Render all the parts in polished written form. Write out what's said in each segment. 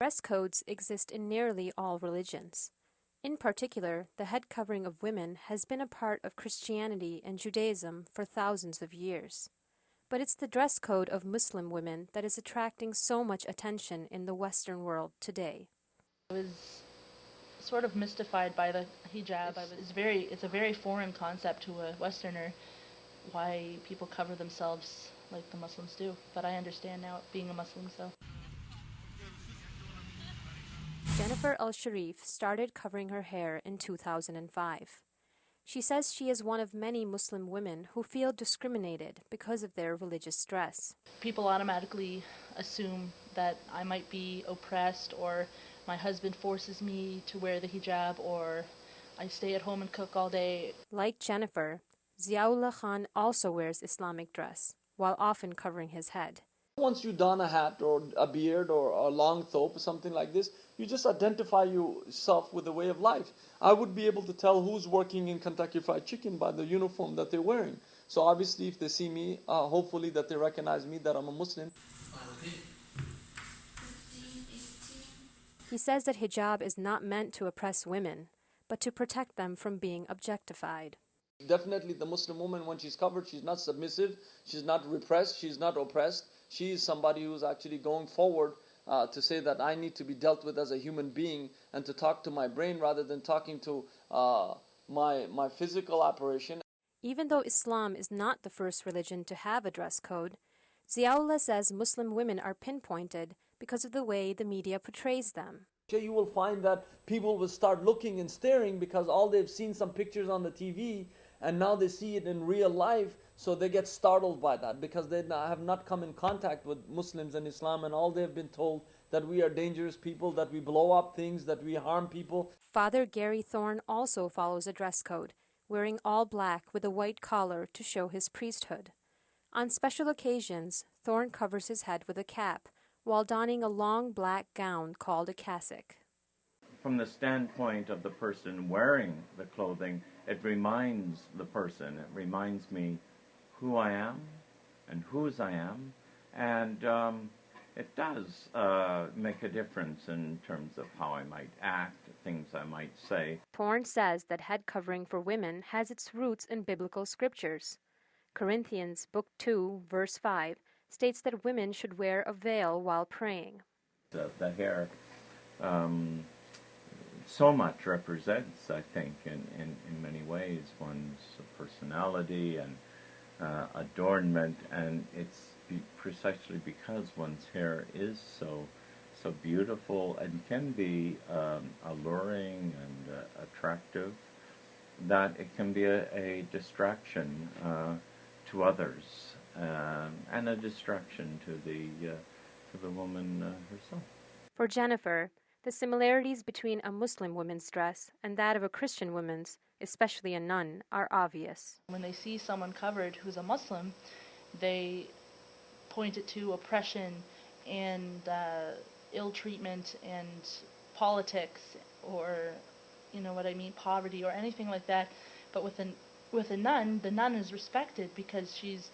Dress codes exist in nearly all religions. In particular, the head covering of women has been a part of Christianity and Judaism for thousands of years. But it's the dress code of Muslim women that is attracting so much attention in the Western world today. I was sort of mystified by the hijab. It's a very foreign concept to a Westerner, why people cover themselves like the Muslims do. But I understand now, being a Muslim, so. Jennifer Al-Sharif started covering her hair in 2005. She says she is one of many Muslim women who feel discriminated because of their religious dress. People automatically assume that I might be oppressed, or my husband forces me to wear the hijab, or I stay at home and cook all day. Like Jennifer, Ziaullah Khan also wears Islamic dress, while often covering his head. Once you don a hat or a beard or a long thobe or something like this, you just identify yourself with the way of life. I would be able to tell who's working in Kentucky Fried Chicken by the uniform that they're wearing. So obviously if they see me, hopefully that they recognize me, that I'm a Muslim. He says that hijab is not meant to oppress women, but to protect them from being objectified. Definitely the Muslim woman, when she's covered, she's not submissive, she's not repressed, she's not oppressed. She is somebody who's actually going forward to say that I need to be dealt with as a human being and to talk to my brain rather than talking to my physical apparition. Even though Islam is not the first religion to have a dress code, Ziaullah says Muslim women are pinpointed because of the way the media portrays them. You will find that people will start looking and staring because all they've seen some pictures on the TV and now they see it in real life, so they get startled by that because they have not come in contact with Muslims and Islam, and all they've been told that we are dangerous people, that we blow up things, that we harm people. Father Gary Thorne also follows a dress code, wearing all black with a white collar to show his priesthood. On special occasions, Thorne covers his head with a cap, while donning a long black gown called a cassock. From the standpoint of the person wearing the clothing, it reminds the person, it reminds me who I am and whose I am, and it does make a difference in terms of how I might act, things I might say. Thorne says that head covering for women has its roots in biblical scriptures. Corinthians Book 2, verse 5 states that women should wear a veil while praying. The hair so much represents, I think, in many ways, one's personality and adornment, and it's precisely because one's hair is so beautiful and can be alluring and attractive, that it can be a distraction to others, and a distraction to the woman herself. For Jennifer, the similarities between a Muslim woman's dress and that of a Christian woman's, especially a nun, are obvious. When they see someone covered who's a Muslim, they point it to oppression and ill treatment and politics, or, you know what I mean, poverty or anything like that. But with a nun, the nun is respected because she's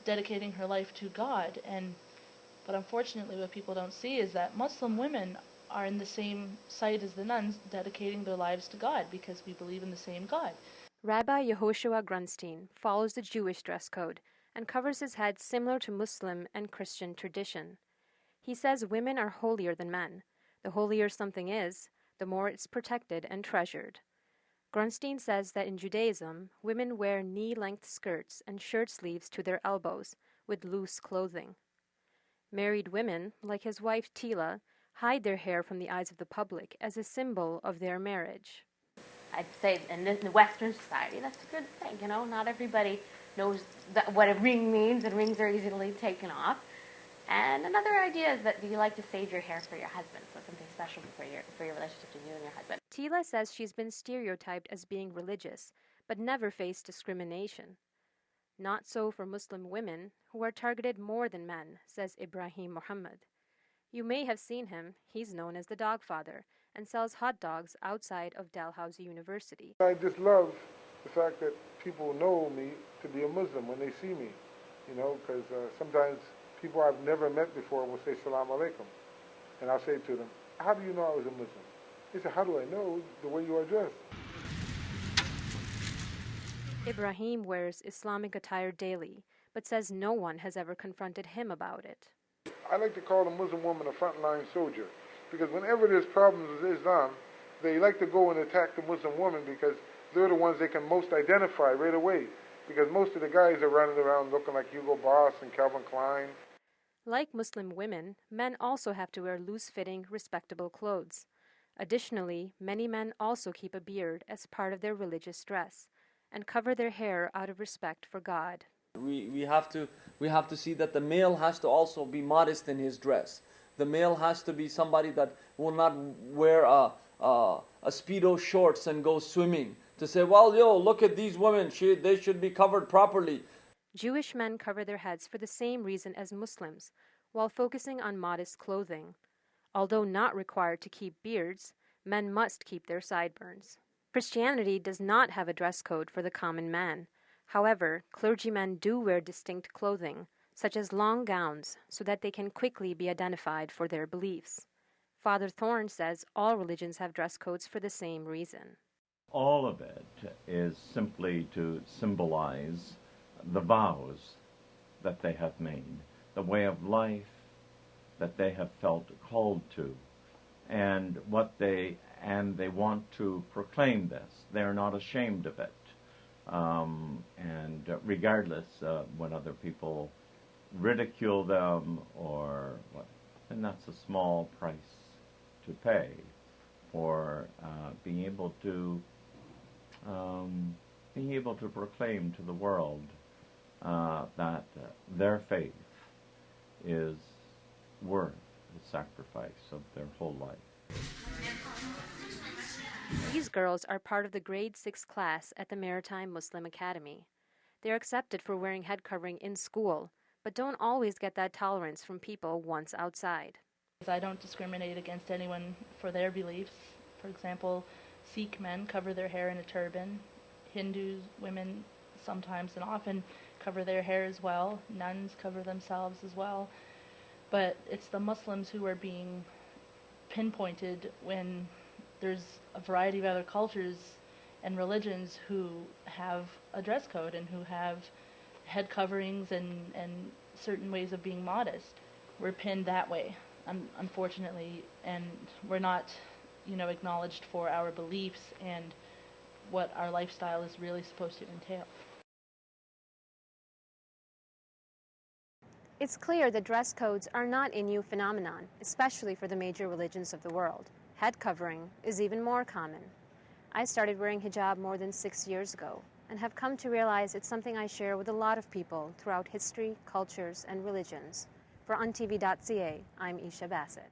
dedicating her life to God. But unfortunately what people don't see is that Muslim women are in the same site as the nuns, dedicating their lives to God because we believe in the same God. Rabbi Yehoshua Grunstein follows the Jewish dress code and covers his head similar to Muslim and Christian tradition. He says women are holier than men. The holier something is, the more it's protected and treasured. Grunstein says that in Judaism, women wear knee-length skirts and shirt sleeves to their elbows with loose clothing. Married women, like his wife Tila, hide their hair from the eyes of the public as a symbol of their marriage. I'd say in the Western society, that's a good thing, you know. Not everybody knows what a ring means, and rings are easily taken off. And another idea is that, do you like to save your hair for your husband? So something special for your relationship to you and your husband. Tila says she's been stereotyped as being religious, but never faced discrimination. Not so for Muslim women, who are targeted more than men, says Ibrahim Muhammad. You may have seen him. He's known as the Dog Father and sells hot dogs outside of Dalhousie University. I just love the fact that people know me to be a Muslim when they see me, you know, because sometimes people I've never met before will say salam alaikum, and I'll say to them, how do you know I was a Muslim? He said, how do I know? The way you are dressed. Ibrahim wears Islamic attire daily, but says no one has ever confronted him about it. I like to call the Muslim woman a frontline soldier, because whenever there's problems with Islam, they like to go and attack the Muslim woman because they're the ones they can most identify right away, because most of the guys are running around looking like Hugo Boss and Calvin Klein. Like Muslim women, men also have to wear loose-fitting, respectable clothes. Additionally, many men also keep a beard as part of their religious dress and cover their hair out of respect for God. We have to see that the male has to also be modest in his dress. The male has to be somebody that will not wear a Speedo shorts and go swimming to say, well, yo, look at these women, they should be covered properly. Jewish men cover their heads for the same reason as Muslims, while focusing on modest clothing. Although not required to keep beards, men must keep their sideburns. Christianity does not have a dress code for the common man. However, clergymen do wear distinct clothing, such as long gowns, so that they can quickly be identified for their beliefs. Father Thorne says all religions have dress codes for the same reason. All of it is simply to symbolize the vows that they have made, the way of life that they have felt called to, and they want to proclaim this. They're not ashamed of it. And regardless when other people ridicule them or what, and that's a small price to pay for being able to proclaim to the world that their faith is worth the sacrifice of their whole life. These girls are part of the grade 6 class at the Maritime Muslim Academy. They are accepted for wearing head covering in school, but don't always get that tolerance from people once outside. I don't discriminate against anyone for their beliefs. For example, Sikh men cover their hair in a turban. Hindu women sometimes and often cover their hair as well. Nuns cover themselves as well. But it's the Muslims who are being pinpointed when there's a variety of other cultures and religions who have a dress code and who have head coverings and certain ways of being modest. We're pinned that way, unfortunately, and we're not, acknowledged for our beliefs and what our lifestyle is really supposed to entail. It's clear that dress codes are not a new phenomenon, especially for the major religions of the world. Head covering is even more common. I started wearing hijab more than 6 years ago and have come to realize it's something I share with a lot of people throughout history, cultures, and religions. For OnTV.ca, I'm Isha Bassett.